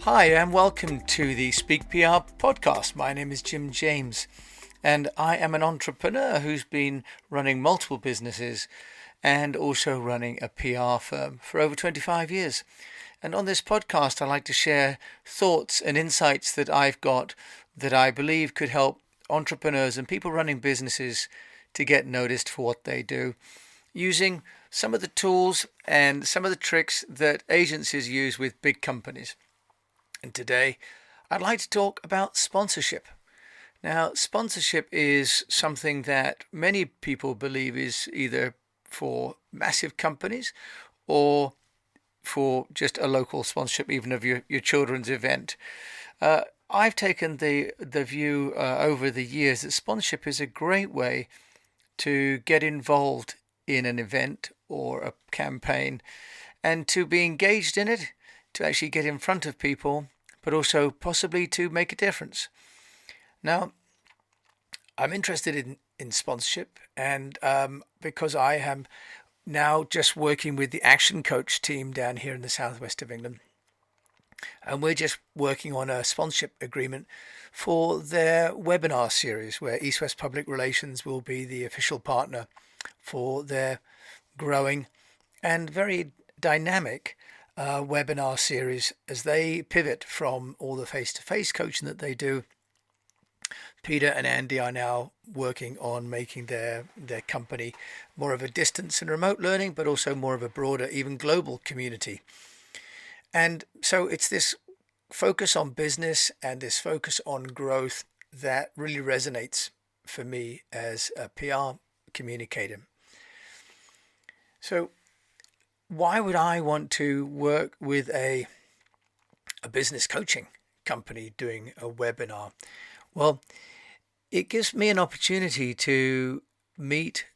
Hi, and welcome to the Speak PR podcast. My name is Jim James, and I am an entrepreneur who's been running multiple businesses and also running a PR firm for over 25 years. And on this podcast, I like to share thoughts and insights that I've got that I believe could help entrepreneurs and people running businesses to get noticed for what they do, using some of the tools and some of the tricks that agencies use with big companies. And today, I'd like to talk about sponsorship. Now, sponsorship is something that many people believe is either for massive companies or for just a local sponsorship, even of your children's event. I've taken the view over the years that sponsorship is a great way to get involved in an event or a campaign and to be engaged in it, to actually get in front of people, but also possibly to make a difference. Now, I'm interested in sponsorship, and because I am now just working with the Action Coach team down here in the southwest of England, and we're just working on a sponsorship agreement for their webinar series where EASTWEST Public Relations will be the official partner for their growing and very dynamic webinar series as they pivot from all the face-to-face coaching that they do. Peter and Andy are now working on making their company more of a distance and remote learning, but also more of a broader, even global community. And so it's this focus on business and this focus on growth that really resonates for me as a PR communicator. So why would I want to work with a business coaching company doing a webinar? Well, it gives me an opportunity to meet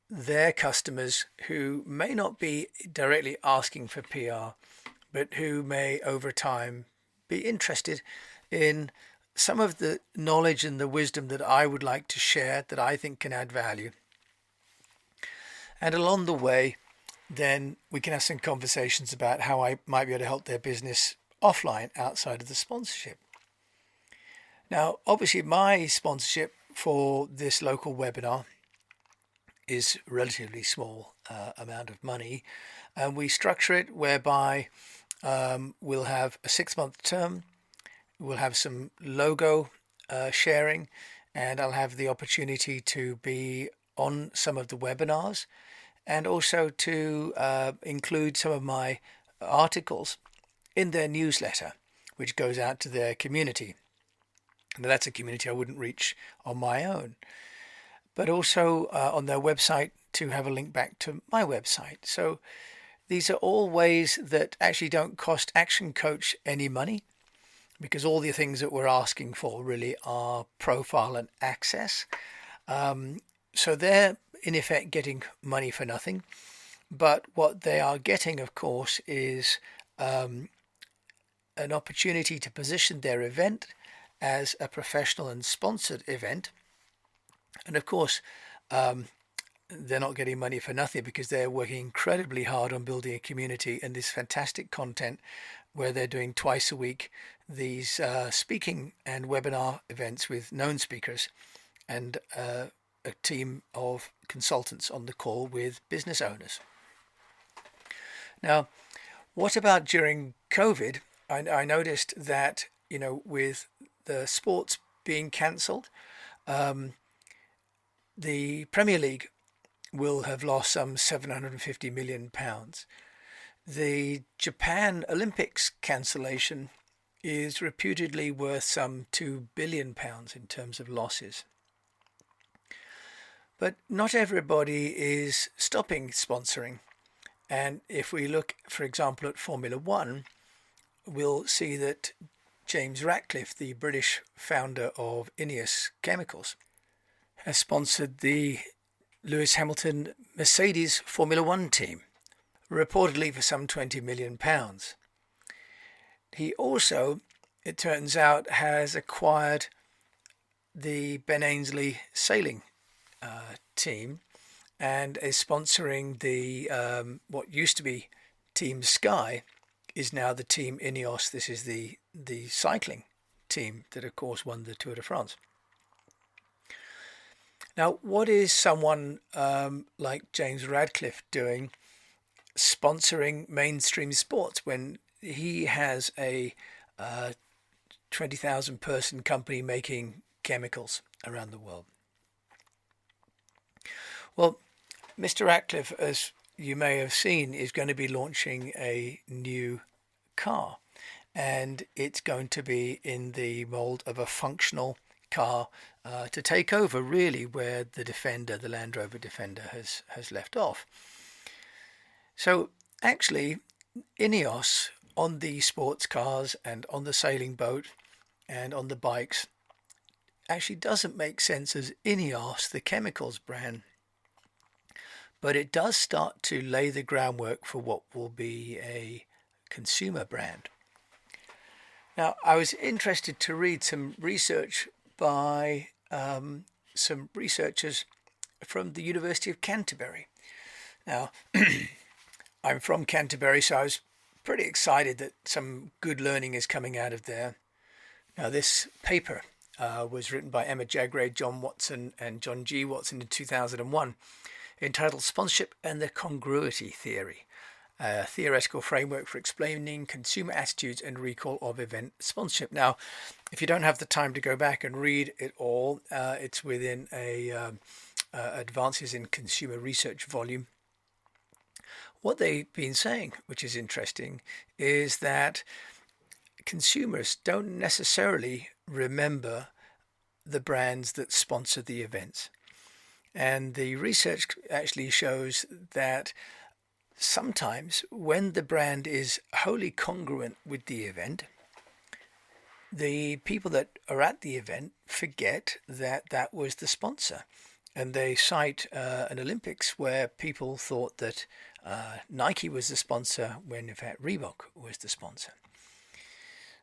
their customers who may not be directly asking for PR, but who may over time be interested in some of the knowledge and the wisdom that I would like to share that I think can add value. And along the way, then we can have some conversations about how I might be able to help their business offline outside of the sponsorship. Now, obviously, my sponsorship for this local webinar is a relatively small amount of money, and we structure it whereby we'll have a 6-month term, we'll have some logo sharing, and I'll have the opportunity to be on some of the webinars and also to include some of my articles in their newsletter, which goes out to their community. Now, that's a community I wouldn't reach on my own, but also on their website to have a link back to my website. So these are all ways that actually don't cost Action Coach any money, because all the things that we're asking for really are profile and access. So they're in effect getting money for nothing, but what they are getting, of course, is an opportunity to position their event as a professional and sponsored event. And of course, they're not getting money for nothing because they're working incredibly hard on building a community and this fantastic content where they're doing twice a week these speaking and webinar events with known speakers and a team of consultants on the call with business owners. Now, what about during COVID? I noticed that, with the sports being cancelled, the Premier League will have lost some £750 million. The Japan Olympics cancellation is reputedly worth some £2 billion in terms of losses. But not everybody is stopping sponsoring. And if we look, for example, at Formula One, we'll see that James Ratcliffe, the British founder of Ineos Chemicals, has sponsored the Lewis Hamilton Mercedes Formula One team, reportedly for some £20 million. He also, it turns out, has acquired the Ben Ainslie sailing team and is sponsoring the what used to be Team Sky is now the Team Ineos. This is the the cycling team that, of course, won the Tour de France. Now, what is someone like James Radcliffe doing sponsoring mainstream sports when he has a 20,000 person company making chemicals around the world? Well, Mr. Radcliffe, as you may have seen, is going to be launching a new car, and it's going to be in the mold of a functional car to take over really where the Land Rover Defender has left off. So actually, INEOS on the sports cars and on the sailing boat and on the bikes actually doesn't make sense as INEOS, the chemicals brand, but it does start to lay the groundwork for what will be a consumer brand. Now, I was interested to read some research by some researchers from the University of Canterbury. Now, I'm from Canterbury, so I was pretty excited that some good learning is coming out of there. Now, this paper was written by Emma Jagray, John Watson, and John G. Watson in 2001, entitled Sponsorship and the Congruity Theory, a theoretical framework for explaining consumer attitudes and recall of event sponsorship. Now, if you don't have the time to go back and read it all, it's within a Advances in Consumer Research volume. What they've been saying, which is interesting, is that consumers don't necessarily remember the brands that sponsor the events. And the research actually shows that sometimes when the brand is wholly congruent with the event, the people that are at the event forget that that was the sponsor. And they cite an Olympics where people thought that Nike was the sponsor when in fact Reebok was the sponsor.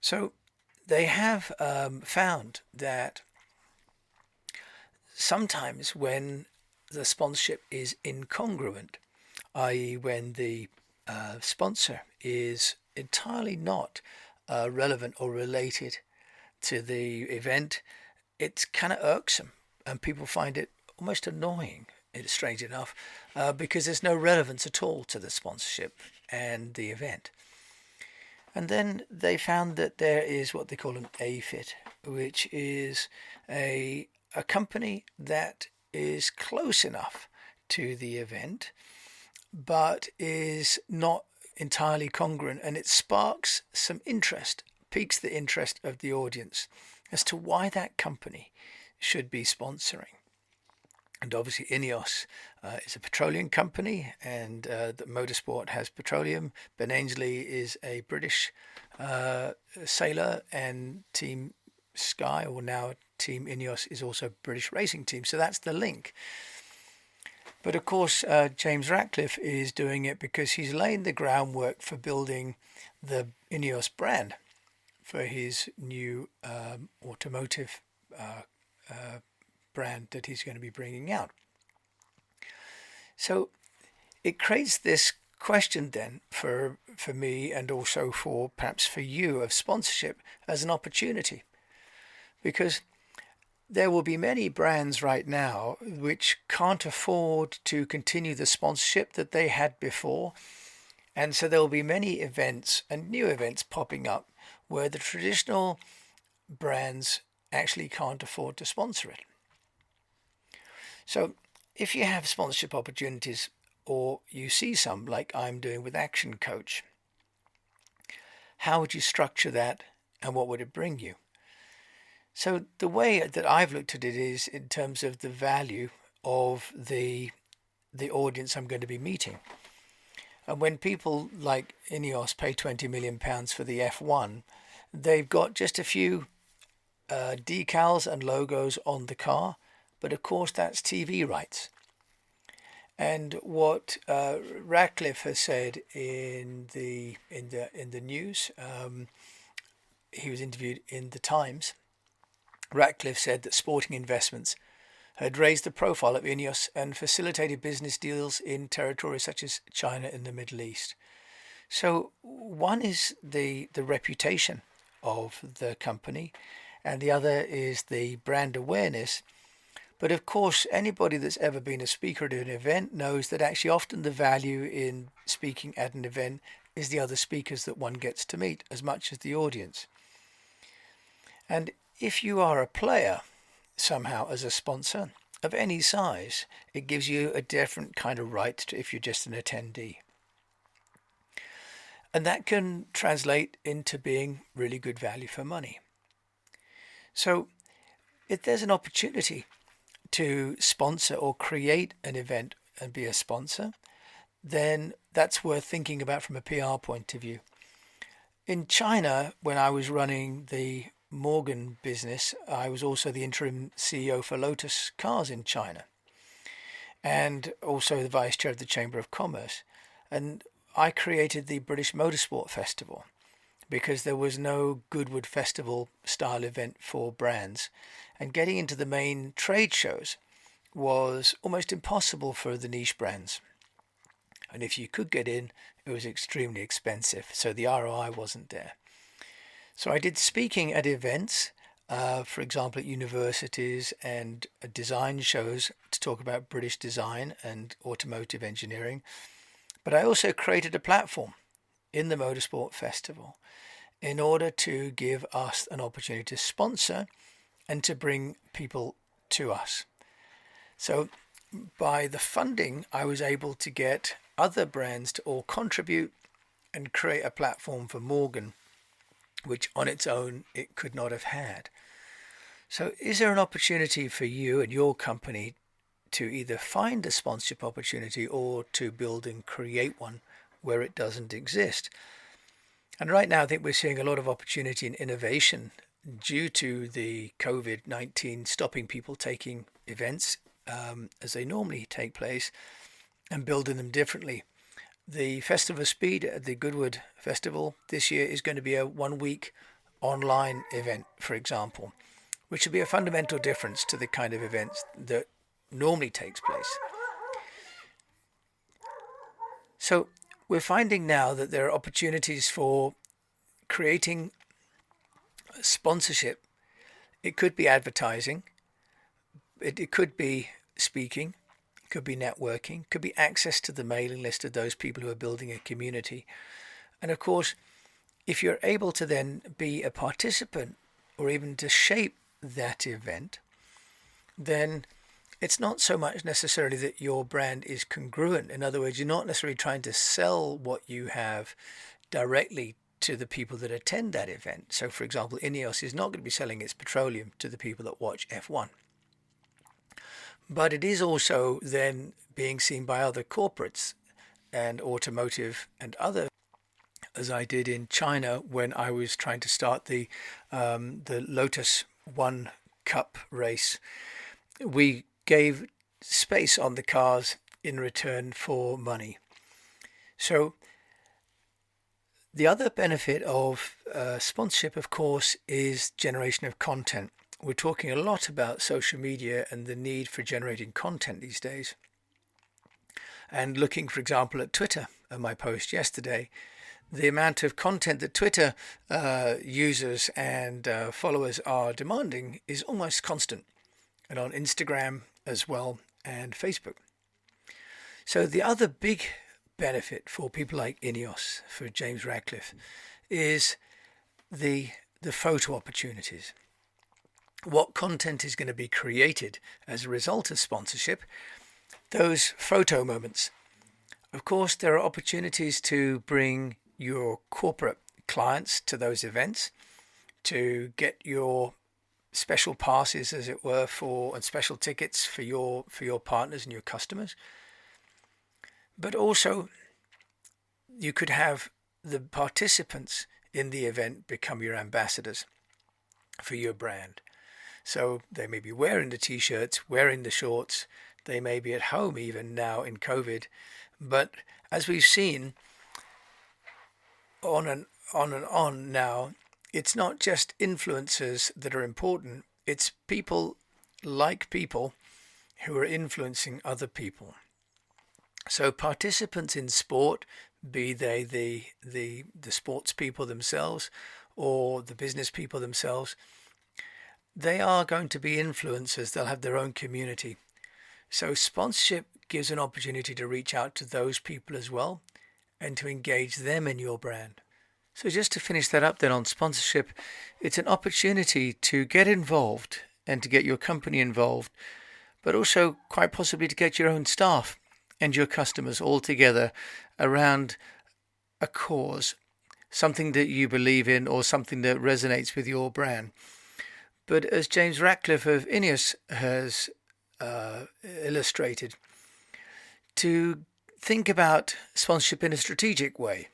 So they have found that sometimes when the sponsorship is incongruent, i.e. when the sponsor is entirely not relevant or related to the event, it's kind of irksome and people find it almost annoying, it's strange enough, because there's no relevance at all to the sponsorship and the event. And then they found that there is what they call an AFIT, which is a company that is close enough to the event, but is not entirely congruent, and it sparks some interest, piques the interest of the audience as to why that company should be sponsoring. And obviously INEOS is a petroleum company, and the motorsport has petroleum. Ben Ainsley is a British sailor, and Team Sky, or now Team INEOS, is also a British racing team. So that's the link. But of course, James Radcliffe is doing it because he's laying the groundwork for building the INEOS brand for his new automotive brand that he's going to be bringing out. So it creates this question then for me, and also for perhaps for you, of sponsorship as an opportunity, because there will be many brands right now which can't afford to continue the sponsorship that they had before, and so there will be many events and new events popping up where the traditional brands actually can't afford to sponsor it. So if you have sponsorship opportunities, or you see some like I'm doing with Action Coach, how would you structure that and what would it bring you? So the way that I've looked at it is in terms of the value of the audience I'm going to be meeting. And when people like INEOS pay £20 million for the F1, they've got just a few decals and logos on the car, but of course that's TV rights. And what Radcliffe has said in the news, he was interviewed in the Times. Radcliffe said that sporting investments had raised the profile of INEOS and facilitated business deals in territories such as China and the Middle East. So one is the reputation of the company, and the other is the brand awareness. But of course, anybody that's ever been a speaker at an event knows that actually often the value in speaking at an event is the other speakers that one gets to meet as much as the audience. And if you are a player somehow as a sponsor of any size, it gives you a different kind of right to if you're just an attendee. And that can translate into being really good value for money. So if there's an opportunity to sponsor or create an event and be a sponsor, then that's worth thinking about from a PR point of view. In China, when I was running the Morgan business, I was also the interim CEO for Lotus Cars in China, and also the vice chair of the Chamber of Commerce. And I created the British Motorsport Festival because there was no Goodwood Festival style event for brands, and getting into the main trade shows was almost impossible for the niche brands. And if you could get in, it was extremely expensive, so the ROI wasn't there. So I did speaking at events, for example at universities and design shows to talk about British design and automotive engineering. But I also created a platform in the Motorsport Festival in order to give us an opportunity to sponsor and to bring people to us. So by the funding, I was able to get other brands to all contribute and create a platform for Morgan, which on its own it could not have had. So is there an opportunity for you and your company to either find a sponsorship opportunity or to build and create one where it doesn't exist? And right now I think we're seeing a lot of opportunity in innovation due to the COVID-19 stopping people taking events as they normally take place and building them differently. The Festival of Speed at the Goodwood Festival this year is going to be a 1-week online event, for example, which will be a fundamental difference to the kind of events that normally takes place. So we're finding now that there are opportunities for creating sponsorship. It could be advertising, it could be speaking, it could be networking, it could be access to the mailing list of those people who are building a community. And of course, if you're able to then be a participant or even to shape that event, then it's not so much necessarily that your brand is congruent. In other words, you're not necessarily trying to sell what you have directly to the people that attend that event. So for example, INEOS is not going to be selling its petroleum to the people that watch F1. But it is also then being seen by other corporates and automotive and other, as I did in China when I was trying to start the Lotus One Cup race. We gave space on the cars in return for money. So the other benefit of sponsorship, of course, is generation of content. We're talking a lot about social media and the need for generating content these days. And looking, for example, at Twitter, my post yesterday, the amount of content that Twitter users and followers are demanding is almost constant. And on Instagram as well, and Facebook. So the other big benefit for people like INEOS, for James Radcliffe, is the photo opportunities. What content is going to be created as a result of sponsorship? Those photo moments. Of course, there are opportunities to bring your corporate clients to those events, to get your special passes, as it were, and special tickets for your partners and your customers. But also, you could have the participants in the event become your ambassadors for your brand. So they may be wearing the t-shirts, wearing the shorts, they may be at home even now in COVID. But as we've seen on and on now, it's not just influencers that are important, it's people like people who are influencing other people. So participants in sport, be they the sports people themselves or the business people themselves, they are going to be influencers. They'll have their own community. So sponsorship gives an opportunity to reach out to those people as well and to engage them in your brand. So just to finish that up then on sponsorship, it's an opportunity to get involved and to get your company involved, but also quite possibly to get your own staff and your customers all together around a cause, something that you believe in or something that resonates with your brand. But as James Ratcliffe of INEOS has illustrated, to think about sponsorship in a strategic way.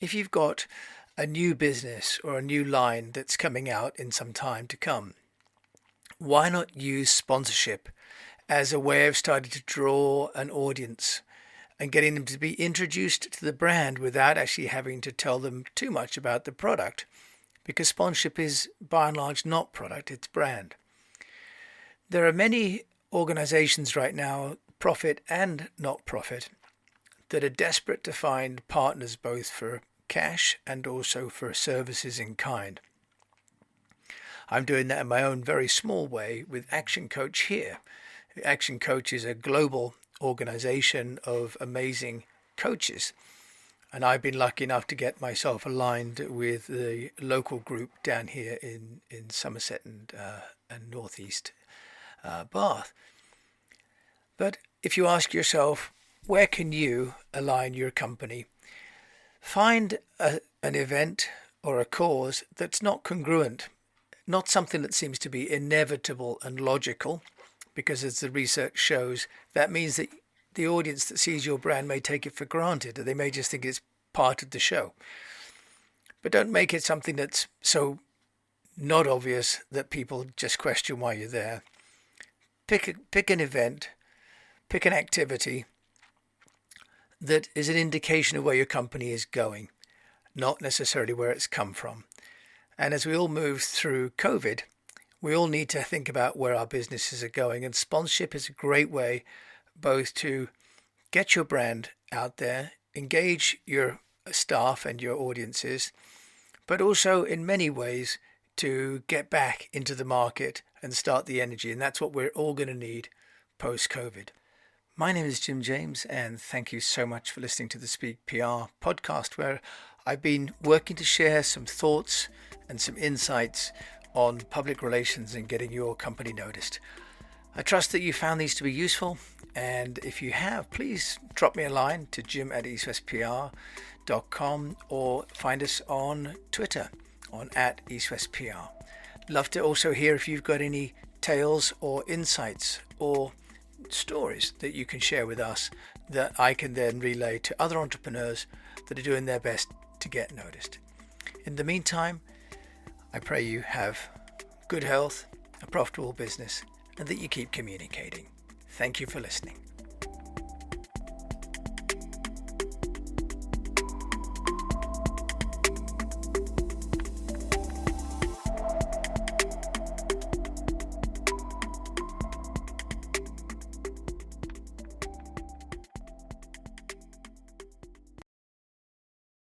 If you've got a new business or a new line that's coming out in some time to come, why not use sponsorship as a way of starting to draw an audience and getting them to be introduced to the brand without actually having to tell them too much about the product? Because sponsorship is by and large not product, it's brand. There are many organizations right now, profit and not profit, that are desperate to find partners both for cash and also for services in kind. I'm doing that in my own very small way with Action Coach here. Action Coach is a global organization of amazing coaches, and I've been lucky enough to get myself aligned with the local group down here in Somerset and northeast Bath. But if you ask yourself, where can you align your company? Find an event or a cause that's not congruent, not something that seems to be inevitable and logical, because as the research shows, that means that the audience that sees your brand may take it for granted, or they may just think it's part of the show. But don't make it something that's so not obvious that people just question why you're there. Pick an event, pick an activity that is an indication of where your company is going, not necessarily where it's come from. And as we all move through COVID, we all need to think about where our businesses are going. And sponsorship is a great way both to get your brand out there, engage your staff and your audiences, but also in many ways to get back into the market and start the energy. And that's what we're all going to need post-COVID. My name is Jim James, and thank you so much for listening to the Speak PR podcast, where I've been working to share some thoughts and some insights on public relations and getting your company noticed. I trust that you found these to be useful, and if you have, please drop me a line to jim@eastwestpr.com or find us on Twitter on @eastwestpr. Love to also hear if you've got any tales or insights or stories that you can share with us that I can then relay to other entrepreneurs that are doing their best to get noticed. In the meantime, I pray you have good health, a profitable business, and that you keep communicating. Thank you for listening.